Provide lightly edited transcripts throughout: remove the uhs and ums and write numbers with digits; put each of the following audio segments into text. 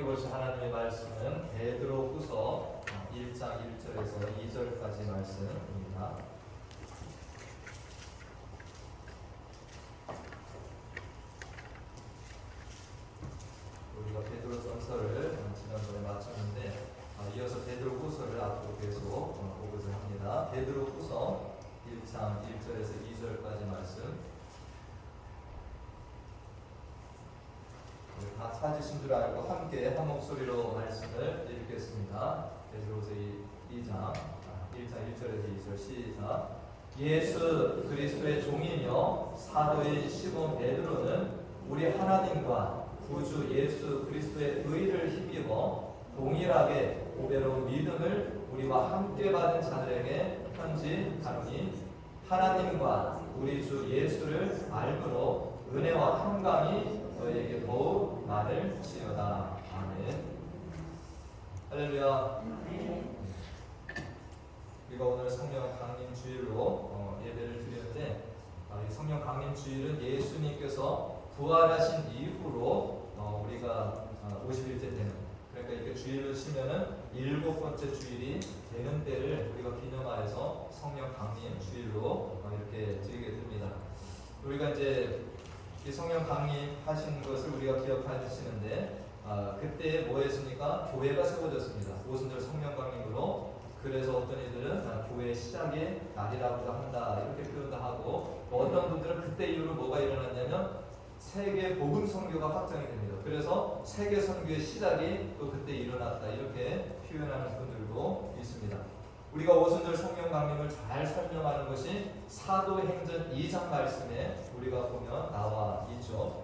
함께 보실 하나님의 말씀은 베드로후서 1장 1절에서 2절까지 말씀입니다. 우리가 베드로전서를 지난번에 마쳤는데 이어서 베드로후서를 앞으로 계속 보고자 합니다. 베드로후서 1장 1절에서 2절까지 말씀. 다 찾으신 줄 알고 함께 한 목소리로 말씀을 읽겠습니다. 베드로후서 2장 1절에서 2절 시작. 예수 그리스도의 종이며 사도인 시몬 베드로는 우리 하나님과 구주 예수 그리스도의 의를 힘입어 동일하게 보배로운 믿음을 우리와 함께 받은 자들에게 편지하노니 하나님과 우리 주 예수를 알므로 은혜와 평강이 너희에게 더욱 많을지어다. 아멘. 할렐루야. 우리가 오늘 성령 강림 주일로 예배를 드리는데 이 성령 강림 주일은 예수님께서 부활하신 이후로 우리가 50일째 되는, 그러니까 이렇게 주일을 쉬면은 7번째 주일이 되는 때를 우리가 기념하여서 성령 강림 주일로 이렇게 드리게 됩니다. 우리가 이제 이 성령 강림하신 것을 우리가 기억하시는데 그때 뭐 했습니까? 교회가 세워졌습니다. 오순절 성령 강림으로. 그래서 어떤 이들은 교회의 시작의 날이라고도 한다 이렇게 표현도 하고, 또 어떤 분들은 그때 이후로 뭐가 일어났냐면 세계 복음 선교가 확장이 됩니다. 그래서 세계 선교의 시작이 또 그때 일어났다 이렇게 표현하는 분들도 있습니다. 우리가 오순절 성령 강림을 잘 설명하는 것이 사도행전 2장 말씀에 우리가 보면 나와 있죠.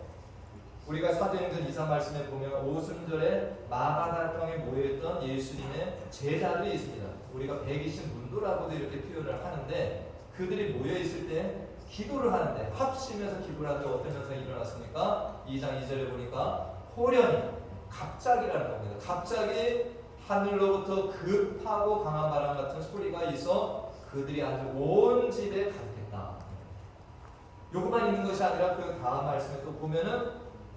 우리가 사도행전 2장 말씀에 보면 오순절에 마가다락방에 모여있던 예수님의 제자들이 있습니다. 우리가 120문도라고도 이렇게 표현을 하는데, 그들이 모여있을 때 기도를 하는데, 합심해서 기도를 하는데 어떤 현상이 일어났습니까? 2장 2절에 보니까 호련히, 갑자기라는 겁니다. 갑자기 하늘로부터 급하고 강한 바람 같은 소리가 있어 그들이 아주 온 집에 가득했다. 요것만 있는 것이 아니라 그 다음 말씀에 또 보면은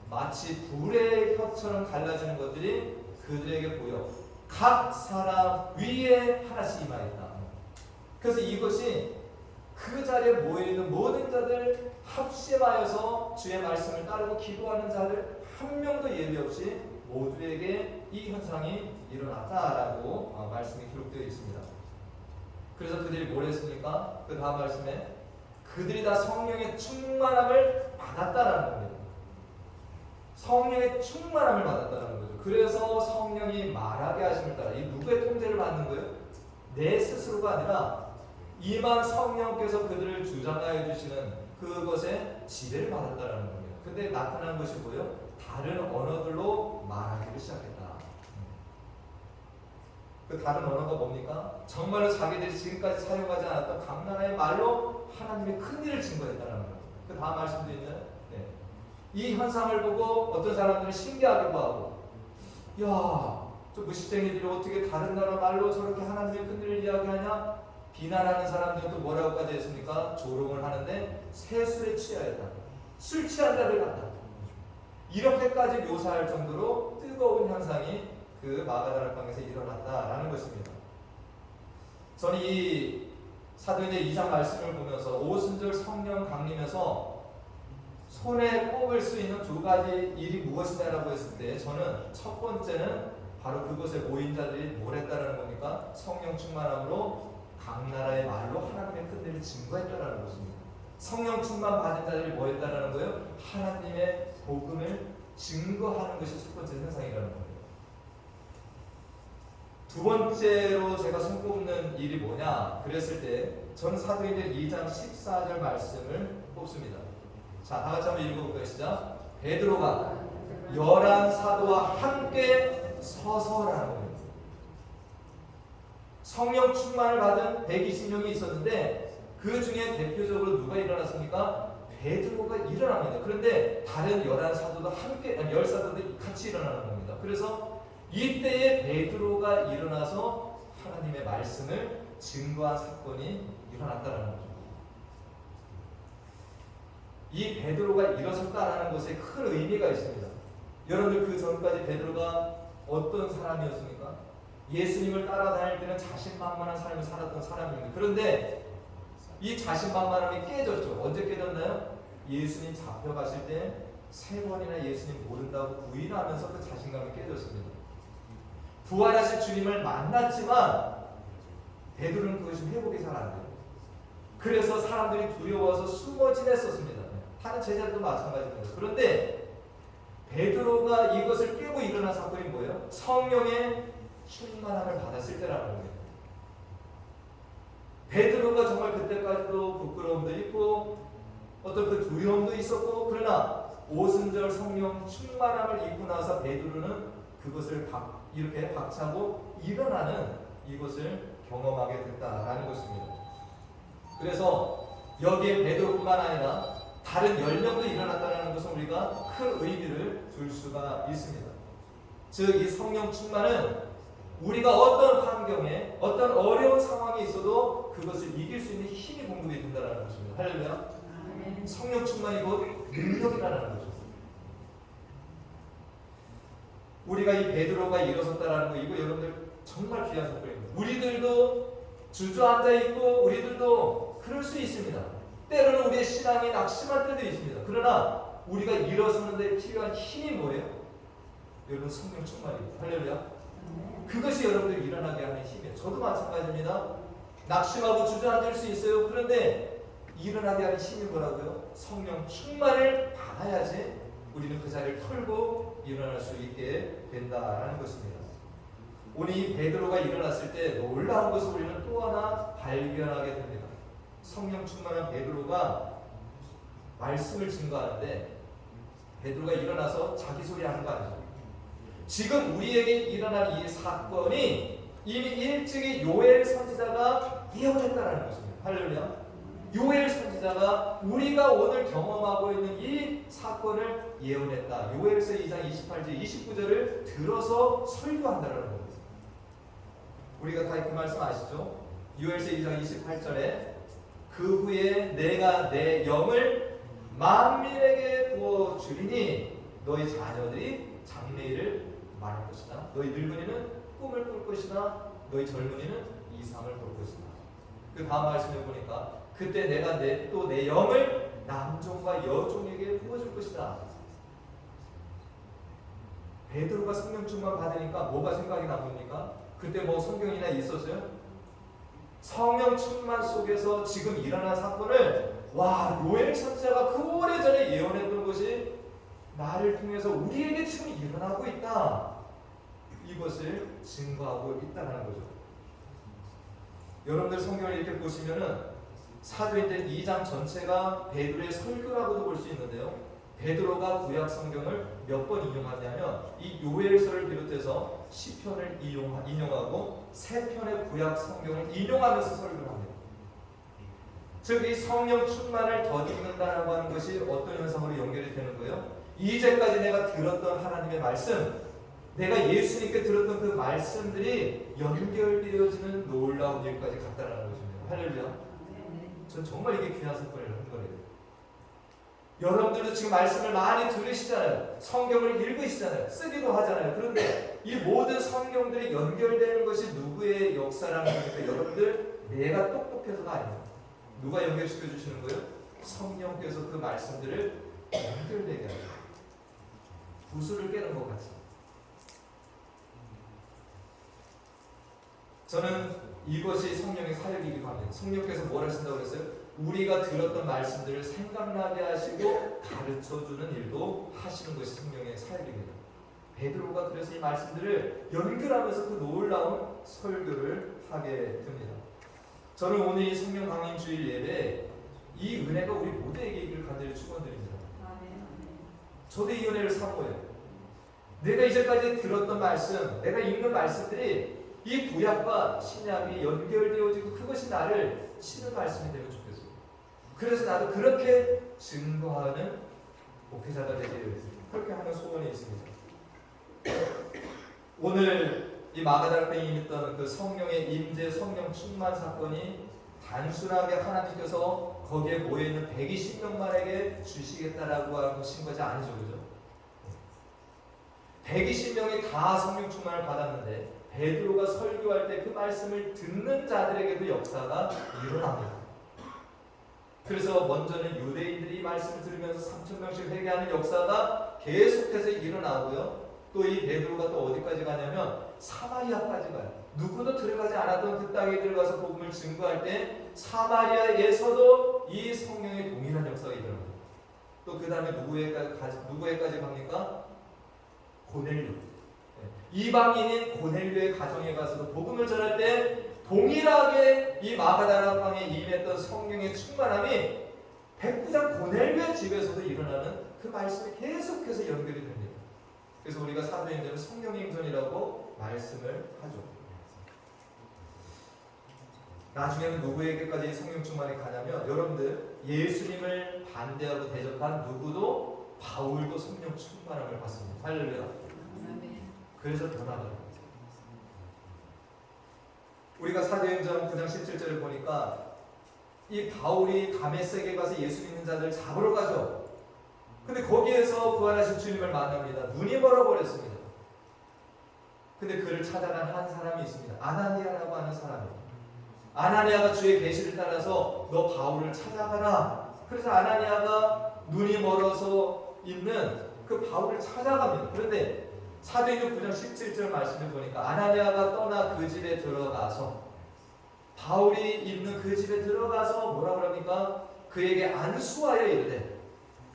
마치 불의 혀처럼 갈라지는 것들이 그들에게 보여 각 사람 위에 하나씩 임하였다. 그래서 이것이 그 자리에 모여있는 모든 자들 합심하여서 주의 말씀을 따르고 기도하는 자들 한 명도 예외 없이 모두에게 이 현상이 일어났다라고 말씀이 기록되어 있습니다. 그래서 그들이 뭘 했습니까? 그 다음 말씀에 그들이 다 성령의 충만함을 받았다라는 겁니다. 성령의 충만함을 받았다는 거죠. 그래서 성령이 말하게 하심을 따라, 이 누구의 통제를 받는 거예요? 내 스스로가 아니라 이만 성령께서 그들을 주장하여 주시는 그것에 지배를 받았다라는 겁니다. 근데 나타난 것이 뭐예요? 다른 언어들로 말하기를 시작했다. 그 다른 언어가 뭡니까? 정말로 자기들이 지금까지 사용하지 않았던 각 나라의 말로 하나님의 큰 일을 증거했다는 거예요. 그 다음 말씀도 있나요? 네. 이 현상을 보고 어떤 사람들은 신기하기도 하고, 야, 저 무식쟁이들이 어떻게 다른 나라 말로 저렇게 하나님의 큰 일을 이야기하냐? 비난하는 사람들은 또 뭐라고까지 했습니까? 조롱을 하는데 세술에 취하였다. 술 취한 자들 같다. 이렇게까지 묘사할 정도로 뜨거운 현상이 그 마가다락방에서 일어났다라는 것입니다. 저는 이 사도행전 2장 말씀을 보면서 오순절 성령 강림에서 손에 꼽을 수 있는 두 가지 일이 무엇이냐라고 했을 때, 저는 첫 번째는 바로 그곳에 모인 자들이 뭘 했다라는 겁니까? 성령 충만함으로 각 나라의 말로 하나님의 큰 일을 증거했다라는 것입니다. 성령 충만 받은 자들이 뭐 했다라는 거예요? 하나님의 복음을 증거하는 것이 첫 번째 현상이라는 겁니다. 두 번째로 제가 손꼽는 일이 뭐냐 그랬을 때, 전 사도행전 2장 14절 말씀을 뽑습니다. 자, 다같이 한번 읽어볼까요? 시작. 베드로가 11사도와 함께 서서라는 겁니다. 성령 충만을 받은 120명이 있었는데 그 중에 대표적으로 누가 일어났습니까? 베드로가 일어납니다. 그런데 다른 11사도도 함께, 10사도도 같이 일어나는 겁니다. 그래서 이때에 베드로가 일어나서 하나님의 말씀을 증거한 사건이 일어났다는 거죠. 이 베드로가 일어섰다라는 것에 큰 의미가 있습니다. 여러분들 그 전까지 베드로가 어떤 사람이었습니까? 예수님을 따라다닐 때는 자신만만한 삶을 살았던 사람입니다. 그런데 이 자신만만함이 깨졌죠. 언제 깨졌나요? 예수님 잡혀가실 때 3번이나 예수님 모른다고 부인하면서 그 자신감이 깨졌습니다. 부활하신 주님을 만났지만 베드로는 그것이 회복이 잘 안 돼요. 그래서 사람들이 두려워서 숨어 지냈었습니다. 다른 제자들도 마찬가지입니다. 그런데 베드로가 이것을 깨고 일어난 사건이 뭐예요? 성령의 충만함을 받았을 때라는 겁니다. 베드로가 정말 그때까지도 부끄러움도 있고 어떤 그 두려움도 있었고, 그러나 오순절 성령 충만함을 입고 나서 베드로는 그것을 이렇게 박차고 일어나는 이것을 경험하게 됐다라는 것입니다. 그래서 여기에 베드로뿐만 아니라 다른 10명도 일어났다는 것은 우리가 큰 의미를 둘 수가 있습니다. 즉, 이 성령 충만은 우리가 어떤 환경에 어떤 어려운 상황이 있어도 그것을 이길 수 있는 힘이 공급이 된다는 것입니다. 할렐루야. 성령 충만이 곧 능력이라는 거죠. 우리가 이 베드로가 일어섰다라는 거, 이거 여러분들 정말 귀한 사건입니다. 우리들도 주저앉아 있고 우리들도 그럴 수 있습니다. 때로는 우리의 신앙이 낙심할 때도 있습니다. 그러나 우리가 일어서는 데 필요한 힘이 뭐예요? 여러분, 성령 충만입니다. 할렐루야. 그것이 여러분들 일어나게 하는 힘이에요. 저도 마찬가지입니다. 낙심하고 주저앉을 수 있어요. 그런데 일어나게 하는 힘이 뭐라고요? 성령 충만을 받아야지 우리는 그 자리를 털고 일어날 수 있게 된다라는 것입니다. 오늘 이 베드로가 일어났을 때 놀라운 것을 우리는 또 하나 발견하게 됩니다. 성령 충만한 베드로가 말씀을 증거하는데, 베드로가 일어나서 자기 소리 하는 거 아니죠. 지금 우리에게 일어난 이 사건이 이미 일찍이 요엘 선지자가 예언했다는 것입니다. 할렐루야. 요엘 선지자가 우리가 오늘 경험하고 있는 이 사건을 예언했다. 요엘서 2장 28절 29절을 들어서 설교한다는 겁니다. 우리가 다 그 말씀 아시죠? 요엘서 2장 28절에 그 후에 내가 내 영을 만민에게 부어 주리니 너희 자녀들이 장래일을 말할 것이다. 너희 늙은이는 꿈을 꿀 것이다. 너희 젊은이는 이상을 볼 것이다. 그 다음 말씀을 보니까 그때 내가 또 내 영을 남종과 여종에게 부어줄 것이다. 베드로가 성령 충만 받으니까 뭐가 생각이 나봅니까? 그때 뭐 성경이나 있었어요? 성령 충만 속에서 지금 일어난 사건을 요엘 선지자가 그 오래전에 예언했던 것이 나를 통해서 우리에게 지금 일어나고 있다. 이것을 증거하고 있다는 거죠. 여러분들 성경을 이렇게 보시면은 사도행전 2장 전체가 베드로의 설교라고도 볼 수 있는데요. 베드로가 구약 성경을 몇 번 인용하냐면 이 요엘서를 비롯해서 시편을 인용하고 3편의 구약 성경을 인용하면서 설교를 합니다. 즉, 이 성령 충만을 덧입는다라고 하는 것이 어떤 현상으로 연결이 되는 거예요? 이제까지 내가 들었던 하나님의 말씀, 내가 예수님께 들었던 그 말씀들이 연결되어지는 놀라운 일까지 갔다라는 것입니다. 할렐루야. 전 정말 이게 귀한 사건이라는 거예요. 여러분들도 지금 말씀을 많이 들으시잖아요. 성경을 읽으시잖아요. 쓰기도 하잖아요. 그런데 이 모든 성경들이 연결되는 것이 누구의 역사라는 거니까 여러분들 내가 똑똑해서가 아니에요. 누가 연결시켜 주시는 거예요? 성령께서 그 말씀들을 연결되게 하죠. 구슬을 깨는 것 같이. 저는 이것이 성령의 사역이기도 합니다. 성령께서 뭘 하신다고 그랬어요? 우리가 들었던 말씀들을 생각나게 하시고 가르쳐주는 일도 하시는 것이 성령의 사역입니다. 베드로가 그래서 이 말씀들을 연결하면서 그 놀라운 설교를 하게 됩니다. 저는 오늘 이 성령 강림 주일 예배에 이 은혜가 우리 모두에게 있기를 간절히 축원드립니다. 저도 이 은혜를 사모해요. 내가 이제까지 들었던 말씀, 내가 읽는 말씀들이 이 구약과 신약이 연결되어지고 그것이 나를 치는 말씀이 되면 좋겠어요. 그래서 나도 그렇게 증거하는 목회자가 되기를 그렇게 하는 소원이 있습니다. 오늘 이 마가다락방에 있던 그 성령의 임재, 성령 충만 사건이 단순하게 하나님께서 거기에 모여있는 120명만에게 주시겠다라고 하신 것이 아니죠. 그죠? 120명이 다 성령 충만을 받았는데 베드로가 설교할 때 그 말씀을 듣는 자들에게도 역사가 일어납니다. 그래서 먼저는 유대인들이 이 말씀을 들으면서 3,000명씩 회개하는 역사가 계속해서 일어나고요. 또 이 베드로가 또 어디까지 가냐면 사마리아까지 가요. 누구도 들어가지 않았던 그 땅에 들어가서 복음을 증거할 때 사마리아에서도 이 성령의 동일한 역사가 일어납니다. 또 그 다음에 누구에까지 갑니까? 고넬료. 이방인인 고넬료의 가정에 가서도 복음을 전할 때 동일하게 이 마가다라 방에 임했던 성령의 충만함이 백부장 고넬료의 집에서도 일어나는 그 말씀이 계속해서 연결이 됩니다. 그래서 우리가 사도행전을 성령의 임전이라고 말씀을 하죠. 나중에는 누구에게까지 성령 충만이 가냐면 여러분들 예수님을 반대하고 대적한 누구도 바울도 성령 충만함을 받습니다. 할렐루야. 그래서 변화가 됩니다. 우리가 사도행전 9장 17절을 보니까 이 바울이 다메섹에 가서 예수 믿는 자들 잡으러 가죠. 근데 거기에서 부활하신 주님을 만납니다. 눈이 멀어버렸습니다. 근데 그를 찾아간 한 사람이 있습니다. 아나니아라고 하는 사람이에요. 아나니아가 주의 계시를 따라서 너 바울을 찾아가라. 그래서 아나니아가 눈이 멀어서 있는 그 바울을 찾아갑니다. 그런데 사도행전 9장 17절 말씀을 보니까 아나니아가 떠나 그 집에 들어가서 바울이 있는 그 집에 들어가서 뭐라 그럽니까? 그에게 안수하여 이르되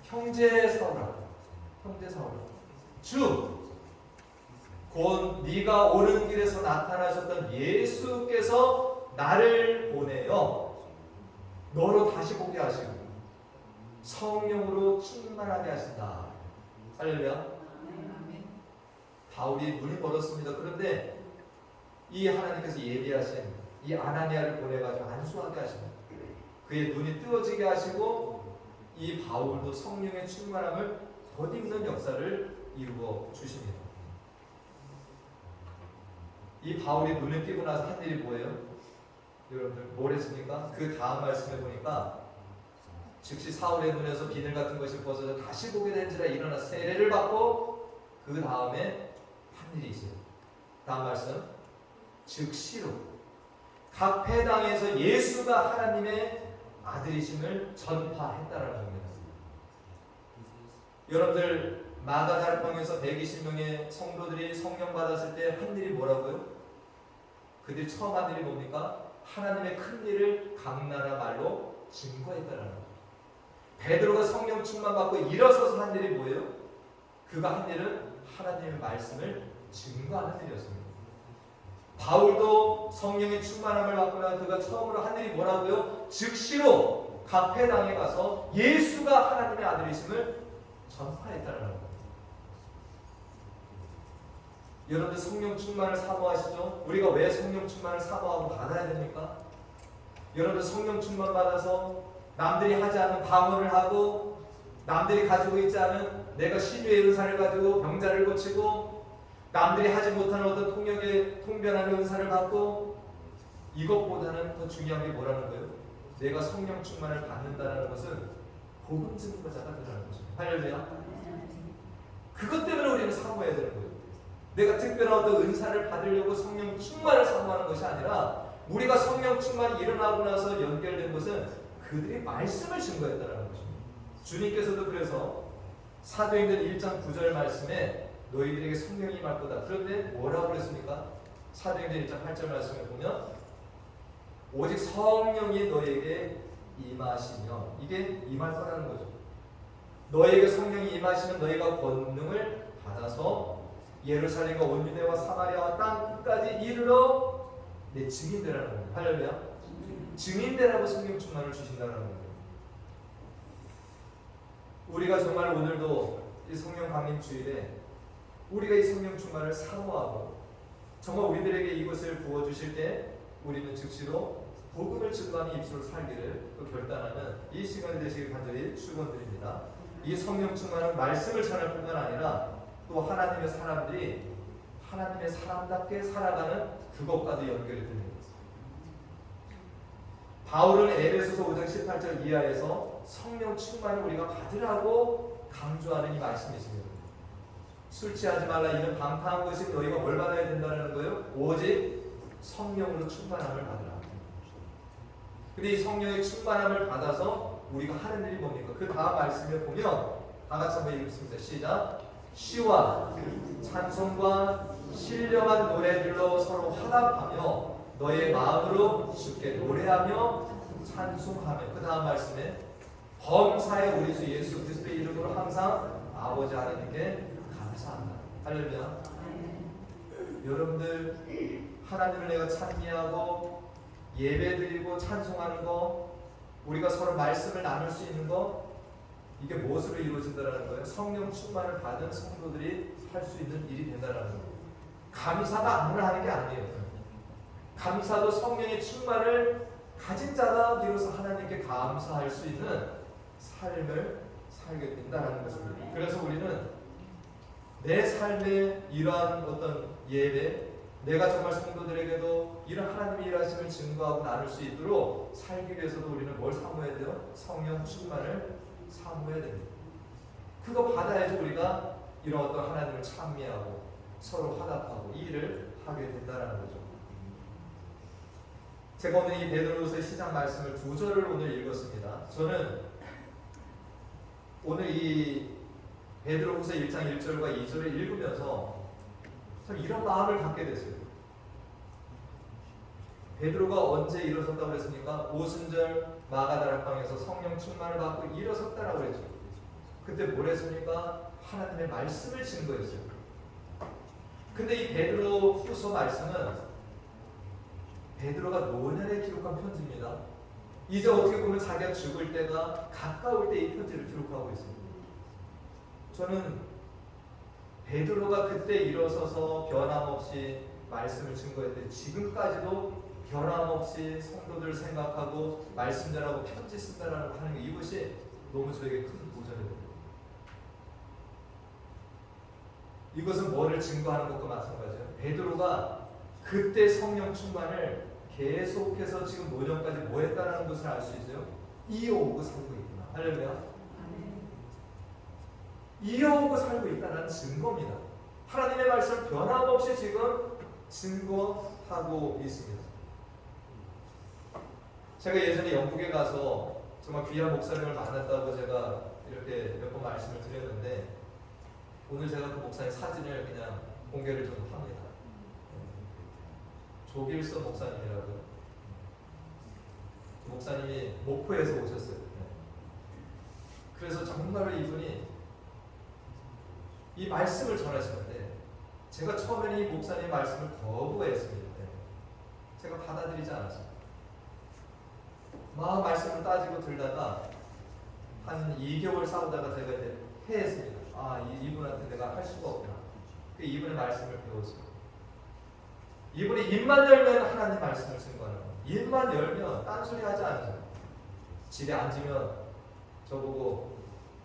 형제 사울아, 형제 사울아, 주 곧 네가 오는 길에서 나타나셨던 예수께서 나를 보내어 너로 다시 보게 하시고 성령으로 충만하게 하신다. 할렐루야. 바울이 눈이 멀었습니다. 그런데 이 하나님께서 예비하신 이 아나니아를 보내가지고 안수하게 하십니다. 그의 눈이 뜨어지게 하시고 이 바울도 성령의 충만함을 덧입는 역사를 이루어 주십니다. 이 바울이 눈을 뜨고 나서 한 일이 뭐예요? 여러분들 뭘 했습니까? 그 다음 말씀에 보니까 즉시 사울의 눈에서 비늘 같은 것이 벗어져 다시 보게 된지라 일어나 세례를 받고 그 다음에 한 일이 있어요. 다음 말씀. 즉시로 각 회당에서 예수가 하나님의 아들이심을 전파했다라는 겁니다. 여러분들 마가다락방에서 120명의 성도들이 성령 받았을 때 한 일이 뭐라고요? 그들이 처음 한 일이 뭡니까? 하나님의 큰 일을 각나라 말로 증거했다라는 거예요. 베드로가 성령 충만 받고 일어서서 한 일이 뭐예요? 그가 한 일은 하나님의 말씀을 증거하는 일이었습니다. 바울도 성령의 충만함을 받고 나 그가 처음으로 한 일이 뭐라고요? 즉시로 각 회당에 가서 예수가 하나님의 아들이심을 전파했다는 겁니다. 여러분들 성령 충만을 사모하시죠? 우리가 왜 성령 충만을 사모하고 받아야 됩니까? 여러분들 성령 충만 받아서 남들이 하지 않는 방언을 하고 남들이 가지고 있지 않은 내가 신유의 은사를 가지고 병자를 고치고 남들이 하지 못하는 어떤 통역의 통변하는 은사를 받고 이것보다는 더 중요한 게 뭐라는 거예요? 내가 성령 충만을 받는다는 것은 복음 증거자가 되라는 것입니다. 할렐루야. 그것 때문에 우리는 사모해야 되는 거예요. 내가 특별한 어떤 은사를 받으려고 성령 충만을 사모하는 것이 아니라 우리가 성령 충만이 일어나고 나서 연결된 것은 그들의 말씀을 증거했다는 것입니다. 주님께서도 그래서 사도행전 1장 9절 말씀에 너희들에게 성령이 임할 거다. 그런데 뭐라고 그랬습니까? 사도행전 1장 8절 말씀에 보면 오직 성령이 너에게 임하시면 이게 임할 거라는 거죠. 너에게 성령이 임하시면 너희가 권능을 받아서 예루살렘과 온 유대와 사마리아와 땅 끝까지 이르러 내 증인되라는 겁니다. 할렐루야. 증인되라고 성령 충만을 주신다는 겁니다. 우리가 정말 오늘도 이 성령 강림 주일에 우리가 이 성령 충만을 사모하고 정말 우리들에게 이것을 부어주실 때 우리는 즉시로 복음을 증거하는 입술로 살기를 또 결단하는 이 시간이 되시길 간절히 축원드립니다. 이 성령 충만은 말씀을 전할 뿐만 아니라 또 하나님의 사람들이 하나님의 사람답게 살아가는 그것과도 연결이 됩니다. 바울은 에베소서 5장 18절 이하에서 성령 충만을 우리가 받으라고 강조하는 이 말씀이 있습니다. 술 취하지 말라 이런 방탕한 것이 너희가 뭘 받아야 된다는 거예요? 오직 성령으로 충만함을 받으라. 근데 이 성령의 충만함을 받아서 우리가 하는 일이 뭡니까? 그 다음 말씀에 보면 다 같이 한번 읽겠습니다. 시작. 시와 찬송과 신령한 노래들로 서로 화답하며 너의 마음으로 주께 노래하며 찬송하며. 그 다음 말씀에 범사에 우리 주 예수 그리스도의 이름으로 항상 아버지 하나님께 감사한다. 할렐루야. 여러분들 하나님을 내가 찬미하고 예배드리고 찬송하는 거, 우리가 서로 말씀을 나눌 수 있는 거, 이게 무엇으로 이루어진다는 거예요? 성령 충만을 받은 성도들이 할 수 있는 일이 된다는 거예요. 감사가 아무나 하는 게 아니에요. 감사도 성령의 충만을 가진 자가 비로소 하나님께 감사할 수 있는 삶을 살게 된다는 것입니다. 그래서 우리는 내 삶의 이러한 어떤 예배, 내가 정말 성도들에게도 이런 하나님의 일하심을 증거하고 나눌 수 있도록 살기 위해서도 우리는 뭘 사모해야 돼요? 성령 충만을 사모해야 됩니다. 그거 받아야지 우리가 이런 어떤 하나님을 찬미하고 서로 화답하고 이 일을 하게 된다는 거죠. 제가 오늘 이 베드로후서의 시작 말씀을 2절을 오늘 읽었습니다. 저는 오늘 이 베드로후서 1장 1절과 2절을 읽으면서 참 이런 마음을 갖게 됐어요. 베드로가 언제 일어섰다고 그랬습니까? 오순절 마가다락방에서 성령 충만을 받고 일어섰다라고 그랬죠. 그때 뭘 했습니까? 하나님의 말씀을 증거했어요. 근데 이 베드로후서 말씀은 베드로가 노년에 기록한 편지입니다. 이제 어떻게 보면 자기가 죽을 때가 가까울 때 이 편지를 기록하고 있습니다. 저는 베드로가 그때 일어서서 변함없이 말씀을 증거했는데 지금까지도 변함없이 성도들 생각하고 말씀 전하고 편지 쓴다라는 거 하는 게 이것이 너무 저에게 큰 도전이 됩니다. 이것은 뭐를 증거하는 것과 마찬가지예요. 베드로가 그때 성령 충만을 계속해서 지금 노년까지 뭐 했다는 것을 알 수 있어요. 이어오고 살고 있구나. 할렐루야. 이어오고 살고 있다는 증거입니다. 하나님의 말씀을 변함없이 지금 증거하고 있습니다. 제가 예전에 영국에 가서 정말 귀한 목사님을 만났다고 제가 이렇게 몇 번 말씀을 드렸는데 오늘 제가 그 목사님 사진을 그냥 공개를 좀 합니다. 조길서 목사님이라고요. 그 목사님이 목포에서 오셨어요. 그래서 정말로 이분이 이 말씀을 전하시는데 제가 처음에는 이 목사님 말씀을 거부했습니다. 제가 받아들이지 않았습니다. 막 말씀을 따지고 들다가 한 2개월 싸우다가 제가 이제 회했습니다. 이분한테 내가 할 수가 없구나. 그 이분의 말씀을 배웠어요. 이분이 입만 열면 하나님 말씀을 증거하는 거예요. 입만 열면 딴소리 하지 않아요. 집에 앉으면 저보고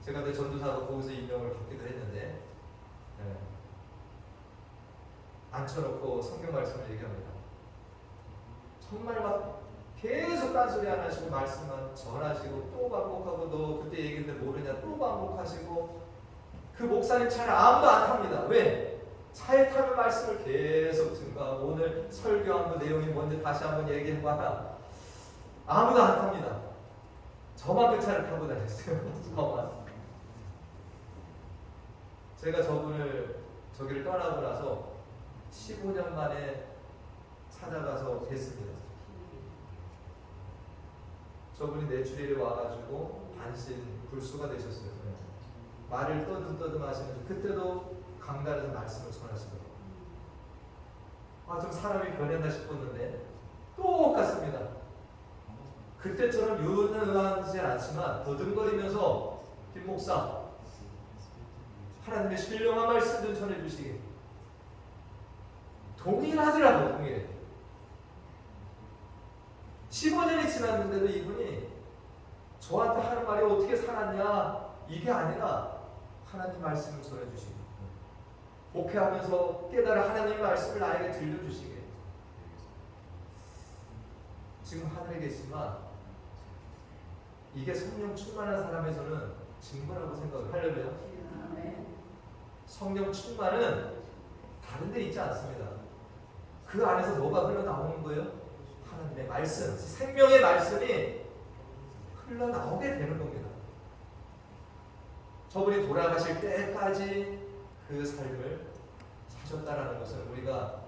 제가 내 전도사로 거기서 임명을 받기도 했는데 앉혀놓고 성경 말씀을 얘기합니다. 정말 막 계속 딴소리 안 하시고 말씀만 전하시고 또 반복하고 너 그때 얘기했는데 모르냐 또 반복하시고 그 목사님 차를 아무도 안 탑니다. 왜? 차에 타는 말씀을 계속 증거하고 오늘 설교한 거 내용이 뭔지 다시 한번 얘기해봐라. 아무도 안 탑니다. 저만 그 차를 타고 다녔어요. 저만. 제가 저기를 떠나고 나서 15년 만에 찾아가서 뵀습니다. 저분이 내추럴에 와가지고 반신 불수가 되셨어요. 말을 떠듬떠듬 하시는데 그때도 강단에서 말씀을 전하시더라고요. 좀 사람이 변했나 싶었는데 똑같습니다. 그때처럼 유능하지 않지만 더듬거리면서 김 목사 하나님의 신령한 말씀 좀 전해주시게 동일하더라고요. 동일해. 15년이 지났는데도 이분이 저한테 하는 말이 어떻게 살았냐 이게 아니라 하나님 말씀을 전해주시게 목회하면서 깨달아 하나님 말씀을 나에게 들려주시게 지금 하늘에 계시지만 이게 성령 충만한 사람에서는 증거라고 생각을 하려면 성령 충만은 다른 데 있지 않습니다. 그 안에서 뭐가 흘러나오는 거예요? 하나님의 말씀, 생명의 말씀이 흘러나오게 되는 겁니다. 저분이 돌아가실 때까지 그 삶을 사셨다라는 것을 우리가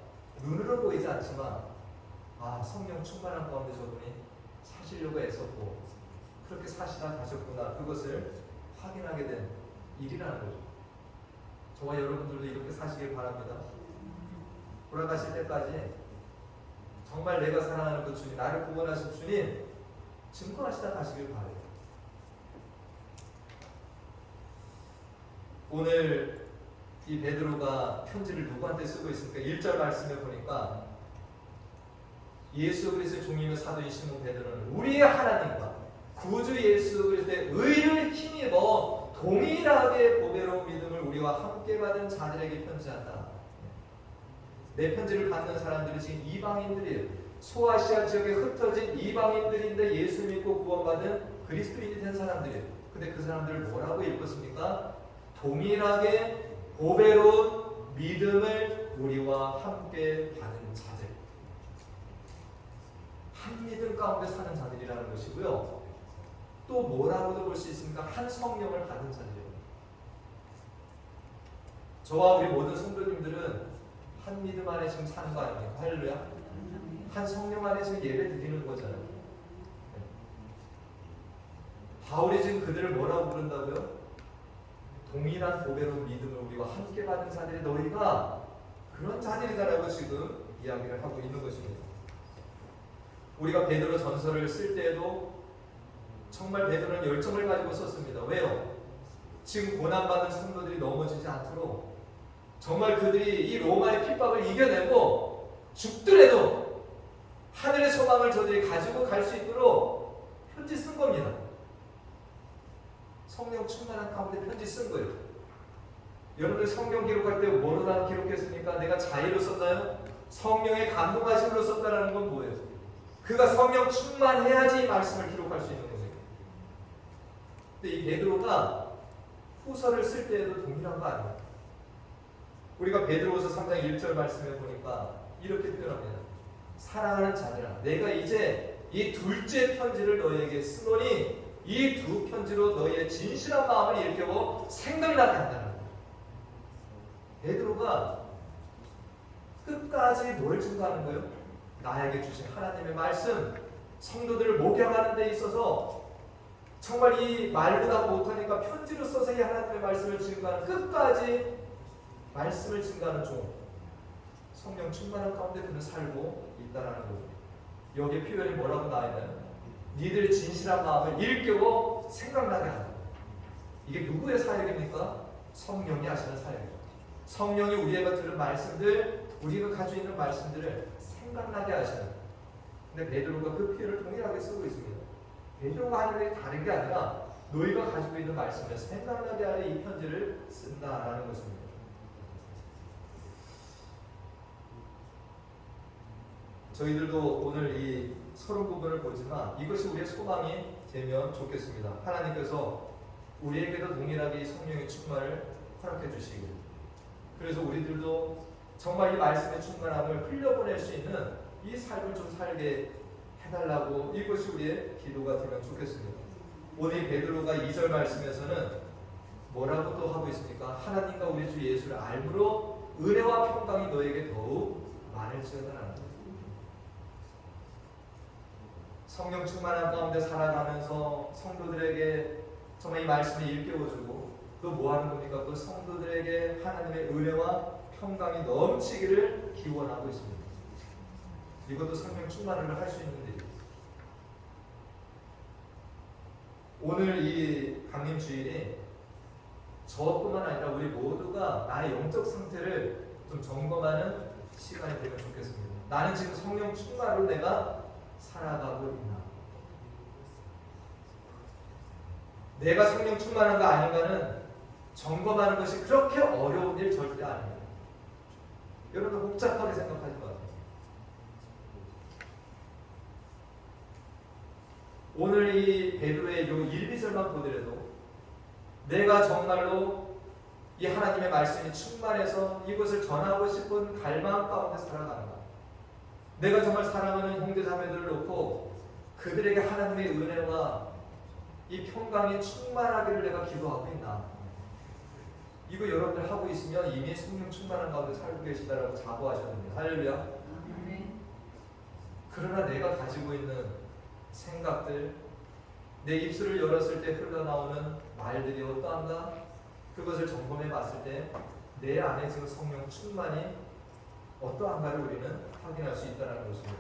눈으로 보이지 않지만 성령 충만한 가운데 저분이 사시려고 애썼고 그렇게 사시다 가셨구나, 그것을 확인하게 된 일이라는 거죠. 저와 여러분들도 이렇게 사시길 바랍니다. 돌아가실 때까지 정말 내가 사랑하는 그 주님, 나를 구원하신 주님 증거하시다 가시길 바래요. 오늘 이 베드로가 편지를 누구한테 쓰고 있습니까? 1절 말씀에 보니까 예수 그리스도의 종이며 사도인 시몬 베드로는 우리의 하나님과 구주 예수 그리스도의 의를 힘입어 동일하게 보배로운 믿음을 우리와 함께 받은 자들에게 편지한다. 내 편지를 받는 사람들이 지금 이방인들이에요. 소아시아 지역에 흩어진 이방인들인데 예수 믿고 구원받은 그리스도인이 된 사람들이에요. 근데 그 사람들을 뭐라고 읽었습니까? 동일하게 보배로운 믿음을 우리와 함께 받은 자들. 한 믿음 가운데 사는 자들이라는 것이고요. 또 뭐라고도 볼 수 있습니까? 한 성령을 받은 자들이에요. 저와 우리 모든 성도님들은 한 믿음 안에 지금 사는 거 아닙니까? 할렐루야. 한 성령 안에 지금 예배 드리는 거잖아요. 바울이 지금 그들을 뭐라고 부른다고요? 동일한 보배로운 믿음을 우리와 함께 받은 자들이 너희가 그런 자들이다라고 지금 이야기를 하고 있는 것입니다. 우리가 베드로 전서를 쓸 때에도 정말 베드로는 열정을 가지고 썼습니다. 왜요? 지금 고난받는 성도들이 넘어지지 않도록 정말 그들이 이 로마의 핍박을 이겨내고 죽더라도 하늘의 소망을 저들이 가지고 갈 수 있도록 편지 쓴 겁니다. 성령 충만한 가운데 편지 쓴 거예요. 여러분들 성경 기록할 때 뭐로 기록했습니까? 내가 자의로 썼나요? 성령의 감동하심으로 썼다라는 건 뭐예요? 그가 성령 충만해야지 이 말씀을 기록할 수 있는 거예요. 근데 이 베드로가 후서를 쓸 때에도 동일한 거 아니에요? 우리가 베드로서 3장 1절 말씀에 보니까 이렇게 표현합니다. 사랑하는 자들아, 내가 이제 이 둘째 편지를 너희에게 쓰노니 이 두 편지로 너희의 진실한 마음을 일깨워 생각나게 한다는 거예요. 베드로가 끝까지 뭘 증거하는 거예요? 나에게 주신 하나님의 말씀, 성도들을 목양하는 데 있어서 정말 이 말보다 못하니까 편지로 써서 이 하나님의 말씀을 증거하는, 끝까지 말씀을 증거하는 종, 성령 충만한 가운데 그는 살고 있다는 거죠. 여기 표현이 뭐라고 나와있나요? 니들의 진실한 마음을 일깨워 생각나게 하는. 이게 누구의 사역입니까? 성령이 하시는 사역이죠. 성령이 우리가 들은 말씀들, 우리가 가지고 있는 말씀들을 생각나게 하시는. 근데 베드로가 그 표현을 동일하게 쓰고 있습니다. 베드로가 하는 게 다른 게 아니라 너희가 가지고 있는 말씀을 생각나게 하는 이 편지를 쓴다라는 것입니다. 저희들도 오늘 이 서론 부분을 보지만 이것이 우리의 소망이 되면 좋겠습니다. 하나님께서 우리에게도 동일하게 이 성령의 충만을 허락해 주시고, 그래서 우리들도 정말 이 말씀의 충만함을 흘려보낼 수 있는 이 삶을 좀 살게 해달라고, 이것이 우리의 기도가 되면 좋겠습니다. 오늘 베드로가 2절 말씀에서는 뭐라고 또 하고 있습니까? 하나님과 우리 주 예수를 알므로 은혜와 평강이 너에게 더욱 많을지어다. 성령 충만한 가운데 살아가면서 성도들에게 정말 이 말씀을 일깨워주고, 또 뭐하는 겁니까? 그 성도들에게 하나님의 은혜와 평강이 넘치기를 기원하고 있습니다. 이것도 성령 충만을 할 수 있는 일이에요. 오늘 이 강림 주일이 저뿐만 아니라 우리 모두가 나의 영적 상태를 좀 점검하는 시간이 되면 좋겠습니다. 나는 지금 성령 충만으로 내가 살아가고 있나? 내가 성령 충만한가 아닌가는 점검하는 것이 그렇게 어려운 일 절대 아니에요. 여러분 복잡하게 생각하지 마세요. 오늘 이 베드로의 요 1, 2절만 보더라도 내가 정말로 이 하나님의 말씀이 충만해서 이것을 전하고 싶은 갈망 가운데 살아가는 것. 내가 정말 사랑하는 형제자매들을 놓고 그들에게 하나님의 은혜와 이 평강이 충만하기를 내가 기도하고 있나? 이거 여러분들 하고 있으면 이미 성령 충만한 가운데 살고 계시다라고 자부하셨는데, 할렐루야. 그러나 내가 가지고 있는 생각들, 내 입술을 열었을 때 흘러나오는 말들이 어떠한가? 그것을 점검해 봤을 때 내 안에 지금 성령 충만이 어떠한가를 우리는 확인할 수 있다는 것입니다.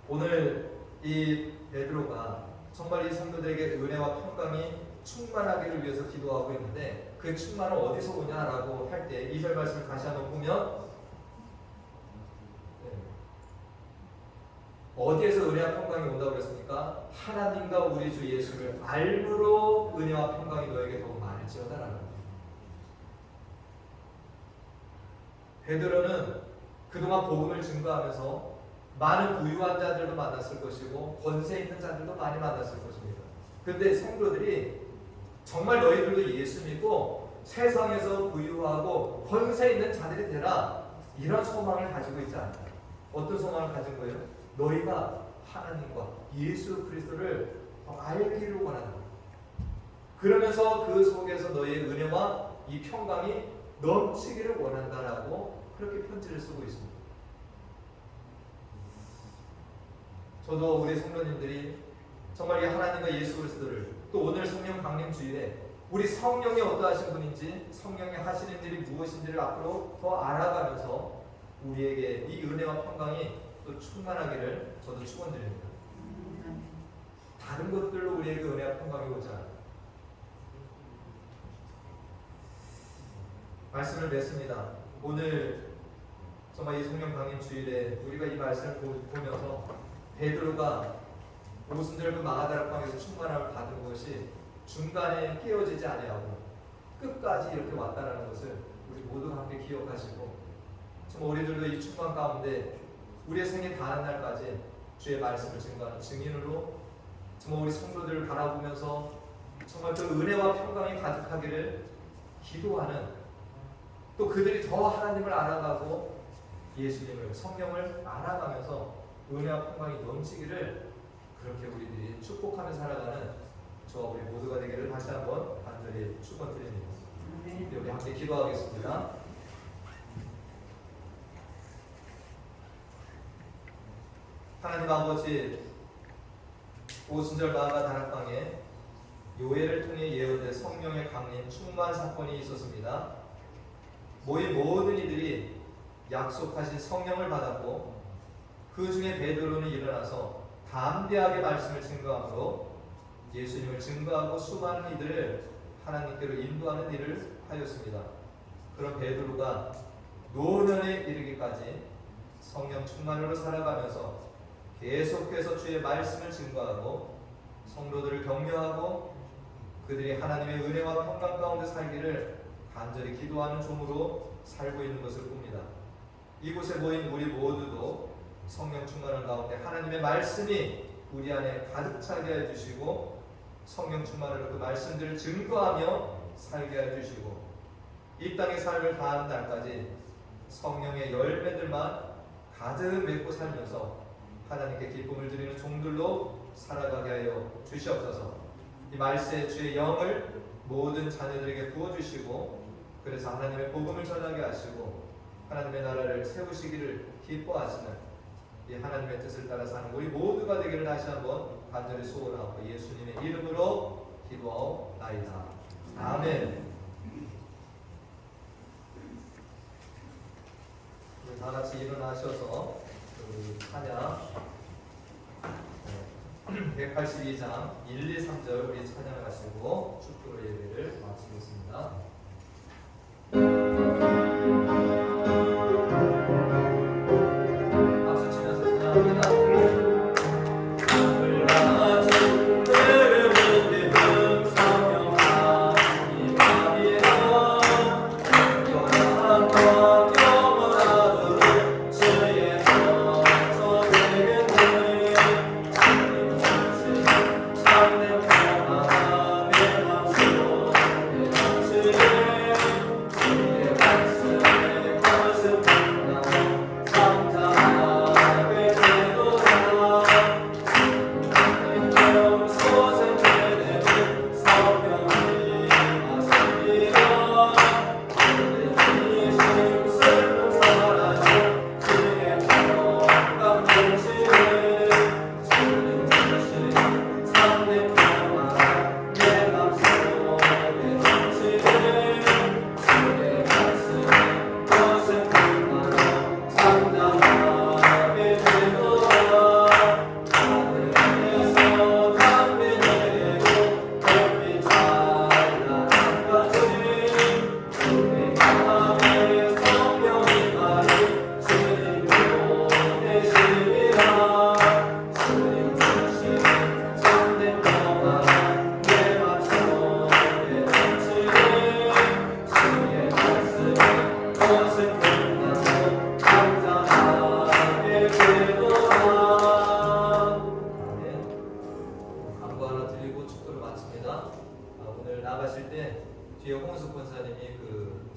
오늘 이 베드로가 정말 이 성도들에게 은혜와 평강이 충만하기를 위해서 기도하고 있는데, 그 충만은 어디서 오냐라고 할 때 2절 말씀을 다시 한번 보면 어디에서 은혜와 평강이 온다고 그랬습니까? 하나님과 우리 주 예수를 알므로 은혜와 평강이 너에게 더욱 많을지어다라는 거예요. 베드로는 그동안 복음을 증거하면서 많은 부유한 자들도 만났을 것이고 권세 있는 자들도 많이 만났을 것입니다. 그런데 성도들이 정말 너희들도 예수 믿고 세상에서 부유하고 권세 있는 자들이 되라, 이런 소망을 가지고 있지 않아요. 어떤 소망을 가진 거예요? 너희가 하나님과 예수 그리스도를 알기를 원한다. 그러면서 그 속에서 너희의 은혜와 이 평강이 넘치기를 원한다라고 그렇게 편지를 쓰고 있습니다. 저도 우리 성도님들이 정말 이 하나님과 예수 그리스도를, 또 오늘 성령 강림 주일에 우리 성령이 어떠하신 분인지, 성령이 하시는 일이 무엇인지를 앞으로 더 알아가면서 우리에게 이 은혜와 평강이 또 충만하기를 저도 축원드립니다. 다른 것들로 우리에게 은혜와 평강이 오지 않아요. 말씀을 맺습니다. 오늘 정말 이 성령 강림 주일에 우리가 이 말씀을 보면서 베드로가 오순절 그 마가다락방에서 충만함을 받은 것이 중간에 깨어지지 아니하고 끝까지 이렇게 왔다라는 것을 우리 모두가 함께 기억하시고, 정말 우리들도 이 충만 가운데 우리의 생에 닿는 날까지 주의 말씀을 증거하는 증인으로 정말 우리 성도들을 바라보면서 정말 그 은혜와 평강이 가득하기를 기도하는, 또 그들이 더 하나님을 알아가고 예수님을, 성령을 알아가면서 은혜와 평강이 넘치기를 그렇게 우리들이 축복하며 살아가는 저와 우리 모두가 되기를 다시 한번 간절히 축원드립니다. 여기 함께 기도하겠습니다. 하나님 아버지, 오순절 마가 다락방에 요해를 통해 예언된 성령의 강림 충만 사건이 있었습니다. 모인 모든 이들이 약속하신 성령을 받았고, 그 중에 베드로는 일어나서 담대하게 말씀을 증거함으로 예수님을 증거하고 수많은 이들을 하나님께로 인도하는 일을 하였습니다. 그런 베드로가 노년에 이르기까지 성령 충만으로 살아가면서 계속해서 주의 말씀을 증거하고 성도들을 격려하고 그들이 하나님의 은혜와 평강 가운데 살기를 간절히 기도하는 종으로 살고 있는 것을 봅니다. 이곳에 모인 우리 모두도 성령 충만한 가운데 하나님의 말씀이 우리 안에 가득 차게 해주시고, 성령 충만으로 그 말씀들을 증거하며 살게 해주시고, 이 땅의 삶을 다하는 날까지 성령의 열매들만 가득 맺고 살면서 하나님께 기쁨을 드리는 종들로 살아가게 하여 주시옵소서. 이 말씀의 주의 영을 모든 자녀들에게 부어주시고, 그래서 하나님의 복음을 전하게 하시고 하나님의 나라를 세우시기를 기뻐하시는 이 하나님의 뜻을 따라 사는 우리 모두가 되기를 다시 한번 간절히 소원하고 예수님의 이름으로 기도하옵나이다. 아멘. 우리 다 같이 일어나셔서 찬양 182장 1, 2, 3절 우리 찬양을 하시고 축도로 예배를 마치겠습니다. 박수 치면서 찬양합니다. Amen.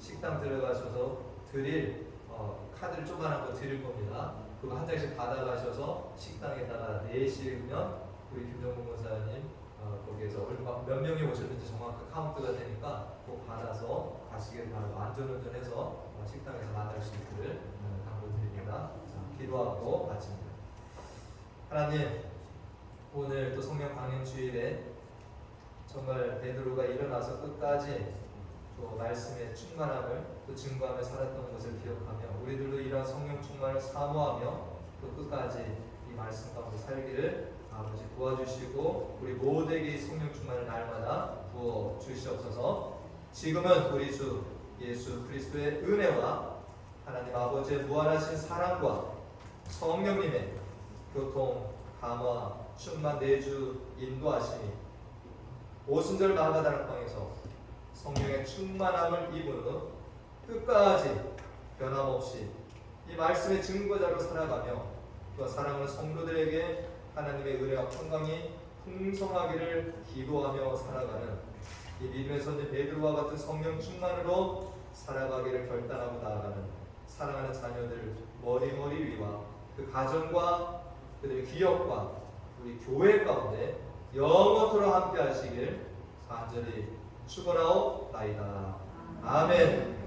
식당 들어가셔서 드릴 카드를 조그만한 거 드릴 겁니다. 그거 한 장씩 받아가셔서 식당에다가 내시면 우리 김정국 목사님 거기에서 몇 명이 오셨는지 정확한 카운트가 되니까 꼭 받아서 가시길 바라고 안전운전해서 식당에서 만날 수 있기를 당부드립니다. 자, 기도하고 마칩니다. 하나님, 오늘 또 성령 강림 주일에 정말 베드로가 일어나서 끝까지 또 말씀의 충만함을 또 증거하며 살았던 것을 기억하며 우리들도 이러한 성령 충만을 사모하며 또 끝까지 이 말씀 가운데 살기를 아버지 도와주시고 우리 모두에게 이 성령 충만을 날마다 부어 주시옵소서. 지금은 우리 주 예수 그리스도의 은혜와 하나님 아버지의 무한하신 사랑과 성령님의 교통, 감화, 충만 내주 인도하심이 오순절 마가다락방에서 성령의 충만함을 입은 후 끝까지 변함없이 이 말씀의 증거자로 살아가며 또 사랑하는 성도들에게 하나님의 은혜와 평강이 풍성하기를 기도하며 살아가는 이 믿음의 선지 베드로와 같은 성령 충만으로 살아가기를 결단하고 나아가는 사랑하는 자녀들 머리머리 위와 그 가정과 그들의 기업과 우리 교회 가운데 영원토록 함께 하시길 간절히 축원하옵나이다. 아멘.